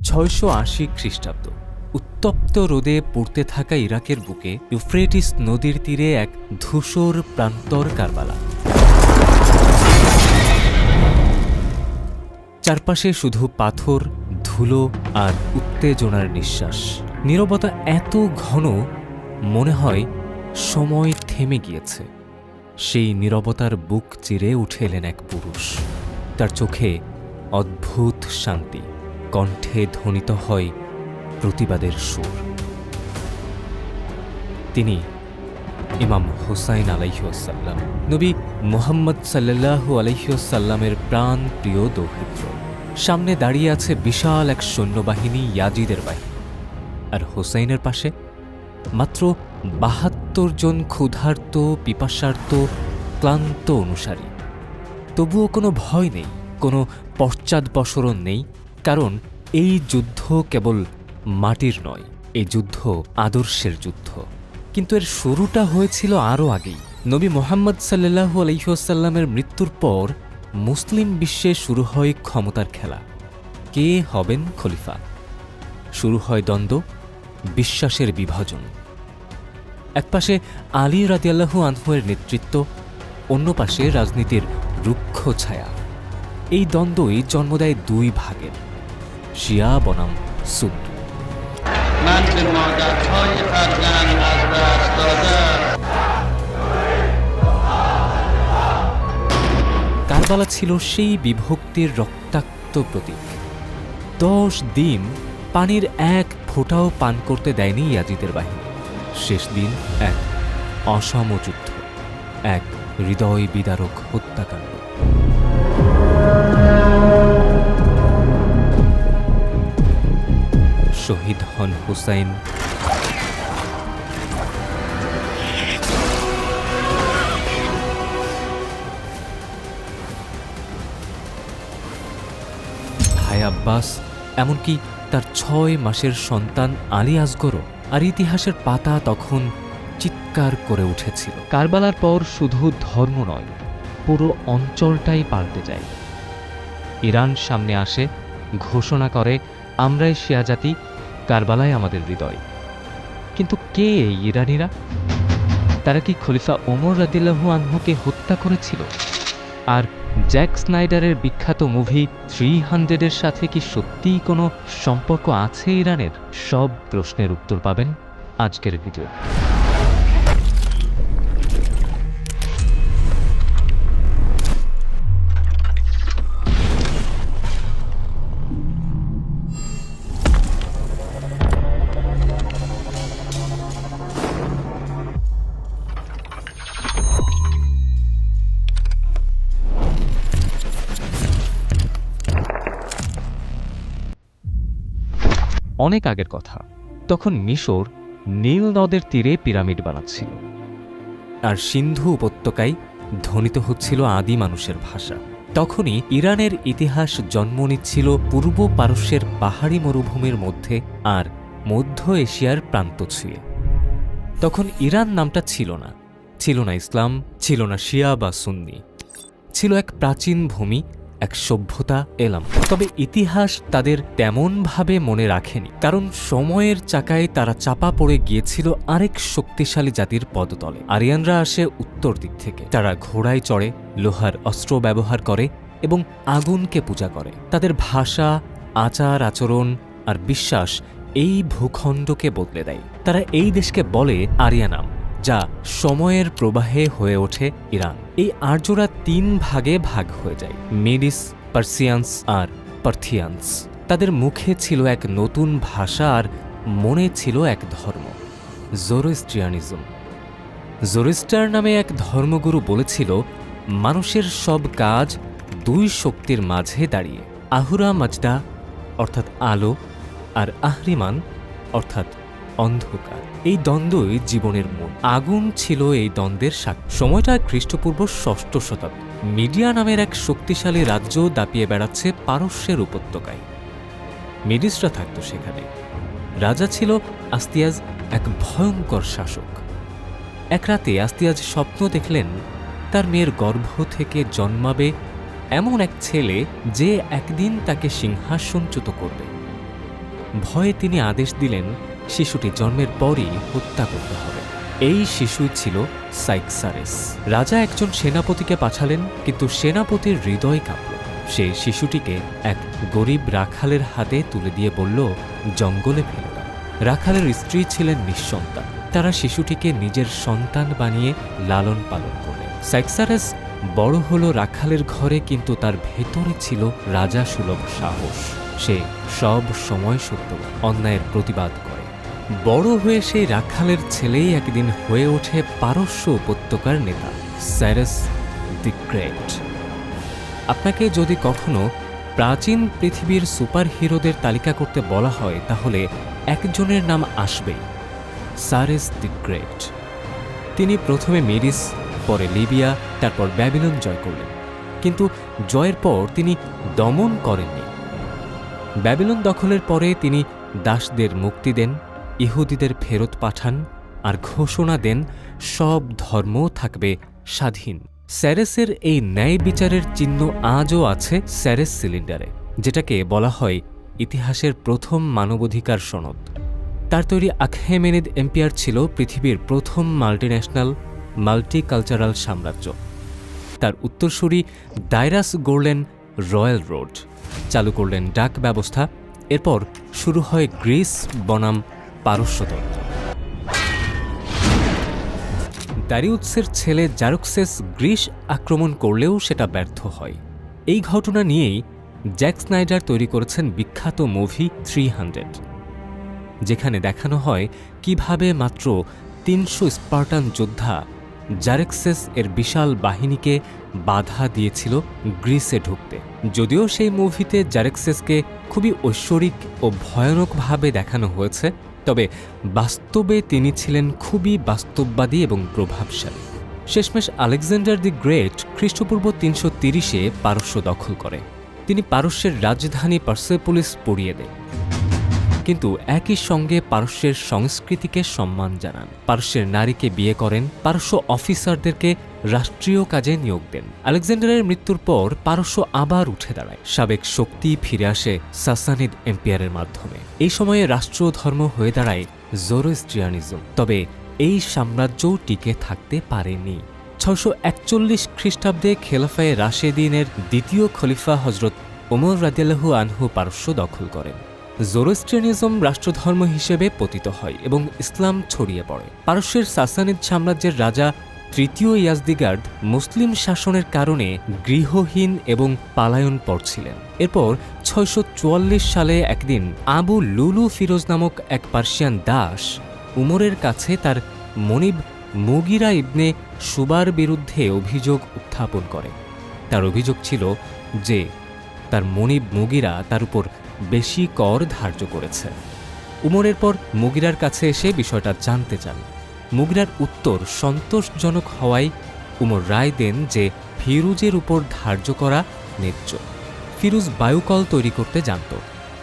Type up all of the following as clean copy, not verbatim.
680 খ্রিস্টাব্দ। উত্তপ্ত রোদে পুড়তে থাকা ইরাকের বুকে ইউফ্রেটিস নদীর তীরে এক ধূসর প্রান্তর কারবালা। চারপাশে শুধু পাথর, ধুলো আর উত্তেজনার নিঃশ্বাস। নীরবতা এত ঘন, মনে হয় সময় থেমে গিয়েছে। সেই নীরবতার বুক চিরে উঠে এলেন এক পুরুষ। তার চোখে অদ্ভুত শান্তি, কণ্ঠে ধ্বনিত হয় প্রতিবাদের সুর। তিনি ইমাম হুসাইন আলাইহিসসালাম, নবী মুহাম্মদ সাল্লাল্লাহু আলাইহিসসাল্লামের প্রাণ প্রিয় দৌহিত্র। সামনে দাঁড়িয়ে আছে বিশাল এক সৈন্যবাহিনী, ইয়াজিদের বাহিনী। আর হুসাইনের পাশে মাত্র ৭২ জন ক্ষুধার্ত, পিপাসার্ত, ক্লান্ত অনুসারী। তবুও কোনো ভয় নেই, কোনো পশ্চাদপসরণ নেই, কারণ এই যুদ্ধ কেবল মাটির নয়, এই যুদ্ধ আদর্শের যুদ্ধ। কিন্তু এর শুরুটা হয়েছিল আরও আগেই। নবী মুহাম্মদ সাল্লাল্লাহু আলাইহিসসাল্লামের মৃত্যুর পর মুসলিম বিশ্বে শুরু হয় ক্ষমতার খেলা। কে হবেন খলিফা? শুরু হয় দ্বন্দ্ব, বিশ্বাসের বিভাজন। একপাশে আলী রাদিয়াল্লাহু আনহু এর নেতৃত্ব, অন্য পাশে রাজনীতির রুক্ষ ছায়া। এই দ্বন্দ্বই জন্ম দেয় দুই ভাগের, শিয়া বনাম সুন্নি। কারবালা ছিল সেই বিভক্তির রক্তাক্ত প্রতীক। 10 দিন পানির এক ফোঁটাও পান করতে দেয়নি ইয়াজিদের বাহিনী। শেষ দিন এক অসম যুদ্ধ, এক হৃদয় বিদারক হত্যাকাণ্ড। শহীদ হন হুসাইন, ভাই আব্বাস, এমনকি তার 6 মাসের সন্তান আলী আসগরও। আর ইতিহাসের পাতা তখন চিৎকার করে উঠেছিল। কারবালার পর শুধু ধর্ম নয়, পুরো অঞ্চলটাই পাল্টে যায়। ইরান সামনে আসে, ঘোষণা করে, আমরাই শিয়া জাতি, কারবালায় আমাদের হৃদয়। কিন্তু কে এই ইরানিরা? তারা কি খলিফা ওমর রাদিয়াল্লাহু আনহুকে হত্যা করেছিল? আর জ্যাক স্নাইডারের বিখ্যাত মুভি 300-এর সাথে কি সত্যিই কোনো সম্পর্ক আছে ইরানের? সব প্রশ্নের উত্তর পাবেন আজকের ভিডিও। অনেক আগের কথা। তখন মিশর নীল নদের তীরে পিরামিড বানাচ্ছিল, আর সিন্ধু উপত্যকায় ধ্বনিত হচ্ছিল আদি মানুষের ভাষা। তখনই ইরানের ইতিহাস জন্ম নিচ্ছিল পূর্ব পারস্যের পাহাড়ি মরুভূমির মধ্যে আর মধ্য এশিয়ার প্রান্ত ছুঁয়ে। তখন ইরান নামটা ছিল না, ছিল না ইসলাম, ছিল না শিয়া বা সুন্নি, ছিল এক প্রাচীন ভূমি, এক সভ্যতা, এলাম। তবে ইতিহাস তাদের তেমনভাবে মনে রাখেনি, কারণ সময়ের চাকায় তারা চাপা পড়ে গিয়েছিল আরেক শক্তিশালী জাতির পদতলে। আরিয়ানরা আসে উত্তর দিক থেকে। তারা ঘোড়ায় চড়ে, লোহার অস্ত্র ব্যবহার করে এবং আগুনকে পূজা করে। তাদের ভাষা, আচার আচরণ আর বিশ্বাস এই ভূখণ্ডকে বদলে দেয়। তারা এই দেশকে বলে আরিয়ানাম, যা সময়ের প্রবাহে হয়ে ওঠে ইরান। এই আর্যরা 3 ভাগে ভাগ হয়ে যায়, মেডিস, পার্সিয়ান্স আর পার্থিয়ান্স। তাদের মুখে ছিল এক নতুন ভাষা আর মনে ছিল এক ধর্ম, জোরোস্ট্রিয়ানিজম। জোরোস্টার নামে এক ধর্মগুরু বলেছিল, মানুষের সব কাজ 2 শক্তির মাঝে দাঁড়িয়ে, আহুরা মাজদা অর্থাৎ আলো আর আহরিমান অর্থাৎ অন্ধকার। এই দ্বন্দ্বই জীবনের মূল। আগুন ছিল এই দ্বন্দ্বের সাক্ষী। সময়টা খ্রিস্টপূর্ব 6ষ্ঠ শতাব্দী। মিডিয়া নামের এক শক্তিশালী রাজ্য দাপিয়ে বেড়াচ্ছে পারস্যের উপত্যকায়। মেডিসরা থাকত সেখানে। রাজা ছিল আস্তিয়াজ, এক ভয়ঙ্কর শাসক। এক রাতে আস্তিয়াজ স্বপ্ন দেখলেন, তার মেয়ের গর্ভ থেকে জন্মাবে এমন এক ছেলে যে একদিন তাকে সিংহাসনচ্যুত করবে। ভয়ে তিনি আদেশ দিলেন শিশুটি জন্মের পরই হত্যা করতে হবে। এই শিশুই ছিল সাইক্সারেস। রাজা একজন সেনাপতিকে পাঠালেন, কিন্তু সেনাপতির হৃদয় কাঁপল। সেই শিশুটিকে এক গরিব রাখালের হাতে তুলে দিয়ে বলল, জঙ্গলে ফেলে দাও। রাখালের স্ত্রী ছিলেন নিঃসন্তান। তারা শিশুটিকে নিজের সন্তান বানিয়ে লালন পালন করলেন। সাইক্সারেস বড় হলো রাখালের ঘরে, কিন্তু তার ভেতরে ছিল রাজা সুলভ সাহস। সে সব সময় সত্য অন্যায়ের প্রতিবাদ করে। বড় হয়ে সেই রাখালের ছেলেই একদিন হয়ে ওঠে পারস্য উপত্যকার নেতা, সাইরাস দি গ্রেট। আপনাকে যদি কখনো প্রাচীন পৃথিবীর সুপার হিরোদের তালিকা করতে বলা হয়, তাহলে একজনের নাম আসবেই, সাইরাস দি গ্রেট। তিনি প্রথমে মেডিস, পরে লিবিয়া, তারপর ব্যাবিলন জয় করলেন। কিন্তু জয়ের পর তিনি দমন করেননি। ব্যাবিলন দখলের পরে তিনি দাসদের মুক্তি দেন, ইহুদিদের ফেরত পাঠান, আর ঘোষণা দেন সব ধর্ম থাকবে স্বাধীন। স্যারেসের এই ন্যায় বিচারের চিহ্ন আজও আছে স্যারেস সিলিন্ডারে, যেটাকে বলা হয় ইতিহাসের প্রথম মানবাধিকার সনদ। তার তৈরি আখেমেনিদ এম্পায়ার ছিল পৃথিবীর প্রথম মাল্টিন্যাশনাল মাল্টিকালচারাল সাম্রাজ্য। তার উত্তরসূরি দাইরাস গড়লেন রয়্যাল রোড, চালু করলেন ডাক ব্যবস্থা। এরপর শুরু হয় গ্রিস বনাম পারস্যতন্ত্র। দারিউসের ছেলে জারক্সেস গ্রিস আক্রমণ করলেও সেটা ব্যর্থ হয়। এই ঘটনা নিয়েই জ্যাক স্নাইডার তৈরি করেছেন বিখ্যাত মুভি 300, যেখানে দেখানো হয় কিভাবে মাত্র 300 স্পার্টান যোদ্ধা জারেক্সেস এর বিশাল বাহিনীকে বাধা দিয়েছিল গ্রিসে ঢুকতে। যদিও সেই মুভিতে জারেক্সেসকে খুবই ঐশ্বরিক ও ভয়ানকভাবে দেখানো হয়েছে, তবে বাস্তবে তিনি ছিলেন খুবই বাস্তববাদী এবং প্রভাবশালী। শেষমেশ আলেকজান্ডার দি গ্রেট খ্রিস্টপূর্ব 330-এ পারস্য দখল করে। তিনি পারস্যের রাজধানী পার্সেপোলিস পুড়িয়ে দেন, কিন্তু একই সঙ্গে পারস্যের সংস্কৃতিকে সম্মান জানান। পারস্যের নারীকে বিয়ে করেন, পারস্য অফিসারদেরকে রাষ্ট্রীয় কাজে নিয়োগ দেন। আলেকজান্ডারের মৃত্যুর পর পারস্য আবার উঠে দাঁড়ায়। সাবেক শক্তি ফিরে আসে সাসানিদ এম্পায়ারের মাধ্যমে। এই সময়ে রাষ্ট্রধর্ম হয়ে দাঁড়ায় জোরোস্ট্রিয়ানিজম। তবে এই সাম্রাজ্যও টিকে থাকতে পারেনি। 641 খ্রিস্টাব্দে খেলাফায়ে রাশেদিনের দ্বিতীয় খলিফা হজরত ওমর রাদিয়াল্লাহু আনহু পারস্য দখল করেন। জোরোস্ট্রিয়ানিজম রাষ্ট্রধর্ম হিসেবে পতিত হয় এবং ইসলাম ছড়িয়ে পড়ে। পারস্যের সাসানিদ সাম্রাজ্যের রাজা তৃতীয় ইয়াজদিগার্দ মুসলিম শাসনের কারণে গৃহহীন এবং পালায়নপর ছিলেন। এরপর 644 সালে একদিন আবু লুলু ফিরোজ নামক এক পার্সিয়ান দাস উমরের কাছে তার মনিব মুগিরা ইবনে সুবার বিরুদ্ধে অভিযোগ উত্থাপন করে। তার অভিযোগ ছিল যে তার মনিব মুগিরা তার উপর বেশি কর ধার্য করেছে। উমরের পর মুগিরার কাছে এসে বিষয়টা জানতে চান। মুগিরার উত্তর সন্তোষজনক হওয়ায় উমর রায় দেন যে ফিরুজের উপর ধার্য করা ন্যায্য। ফিরুজ বায়ুকল তৈরি করতে জানত।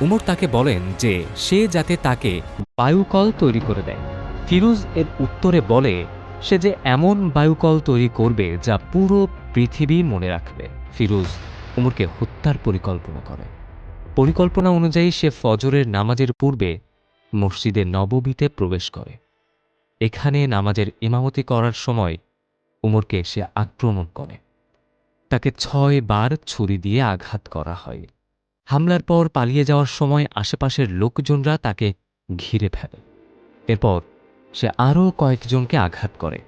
উমর তাকে বলেন যে সে যাতে তাকে বায়ুকল তৈরি করে দেয়। ফিরুজ এর উত্তরে বলে সে যে এমন বায়ুকল তৈরি করবে যা পুরো পৃথিবী মনে রাখবে। ফিরুজ উমরকে হত্যার পরিকল্পনা করে। পরিকল্পনা অনুযায়ী সে ফজরের নামাজের পূর্বে মসজিদে নববীতে প্রবেশ করে। এখানে নামাজের ইমামতি করার সময় উমরকে সে আক্রমণ করে। তাকে 6 বার ছুরি দিয়ে আঘাত করা হয়। হামলার পর পালিয়ে যাওয়ার সময় আশেপাশের লোকজনরা তাকে ঘিরে ফেলে। এরপর সে আরও কয়েকজনকে আঘাত করে,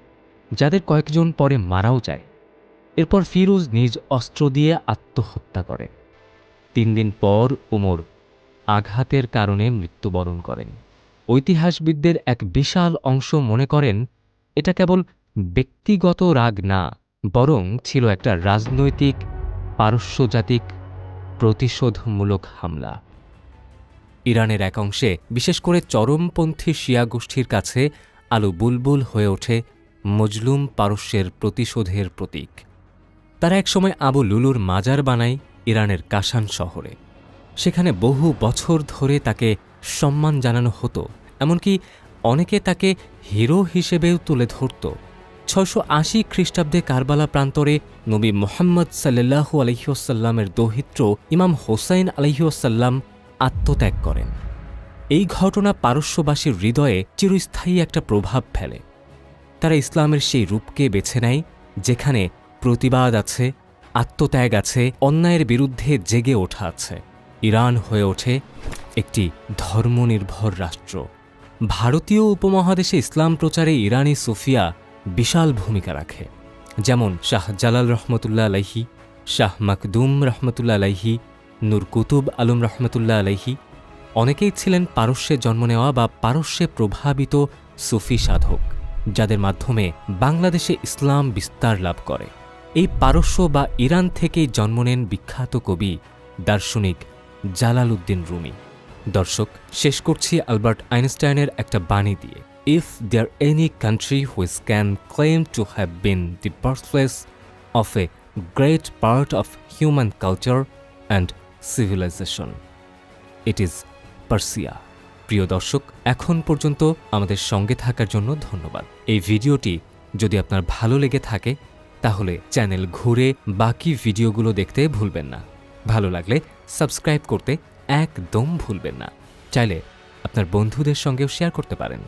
যাদের কয়েকজন পরে মারাও যায়। এরপর ফিরুজ নিজ অস্ত্র দিয়ে আত্মহত্যা করে। 3 দিন পর উমর আঘাতের কারণে মৃত্যুবরণ করেন। ঐতিহাসবিদদের এক বিশাল অংশ মনে করেন এটা কেবল ব্যক্তিগত রাগ না, বরং ছিল একটা রাজনৈতিক পারস্যজাতিক প্রতিশোধমূলক হামলা। ইরানের এক অংশে, বিশেষ করে চরমপন্থী শিয়া গোষ্ঠীর কাছে আলু বুলবুল হয়ে ওঠে মজলুম পারস্যের প্রতিশোধের প্রতীক। তারা একসময় আবু লুলুর মাজার বানায় ইরানের কাশান শহরে। সেখানে বহু বছর ধরে তাকে সম্মান জানানো হতো, এমনকি অনেকে তাকে হিরো হিসেবেও তুলে ধরত। 680 খ্রিস্টাব্দে কারবালা প্রান্তরে নবী মুহাম্মদ সাল্লাল্লাহু আলাইহি ওয়াসাল্লামের দৌহিত্র ইমাম হোসাইন আলাইহি ওয়াসাল্লাম আত্মত্যাগ করেন। এই ঘটনা পারস্যবাসীর হৃদয়ে চিরস্থায়ী একটা প্রভাব ফেলে। তারা ইসলামের সেই রূপকে বেছে নেয় যেখানে প্রতিবাদ আছে, আত্মত্যাগ আছে, অন্যায়ের বিরুদ্ধে জেগে ওঠা আছে। ইরান হয়ে ওঠে একটি ধর্মনির্ভর রাষ্ট্র। ভারতীয় উপমহাদেশে ইসলাম প্রচারে ইরানি সুফিয়া বিশাল ভূমিকা রাখে, যেমন শাহ জালাল রহমতুল্লাহ আলাইহি, শাহ মাকদুম রহমতুল্লাহ আলাইহি, নূর কুতুব আলম রহমতুল্লাহ আলাইহি। অনেকেই ছিলেন পারস্যে জন্ম নেওয়া বা পারস্যে প্রভাবিত সুফি সাধক, যাদের মাধ্যমে বাংলাদেশে ইসলাম বিস্তার লাভ করে। এই পারস্য বা ইরান থেকেই জন্ম নেন বিখ্যাত কবি দার্শনিক জালালউদ্দিন রুমি। দর্শক, শেষ করছি আলবার্ট আইনস্টাইনের একটা বাণী দিয়ে। If there any country which can claim to have been the birthplace of a great part of human culture and civilization, it is Persia. প্রিয় দর্শক, এখন পর্যন্ত আমাদের সঙ্গে থাকার জন্য ধন্যবাদ। এই ভিডিওটি যদি আপনার ভালো লেগে থাকে তাহলে চ্যানেল ঘুরে বাকি ভিডিওগুলো দেখতে ভুলবেন না। ভালো লাগলে সাবস্ক্রাইব করতে একদম ভুলবেন না। চাইলে আপনার বন্ধুদের সঙ্গেও শেয়ার করতে পারেন।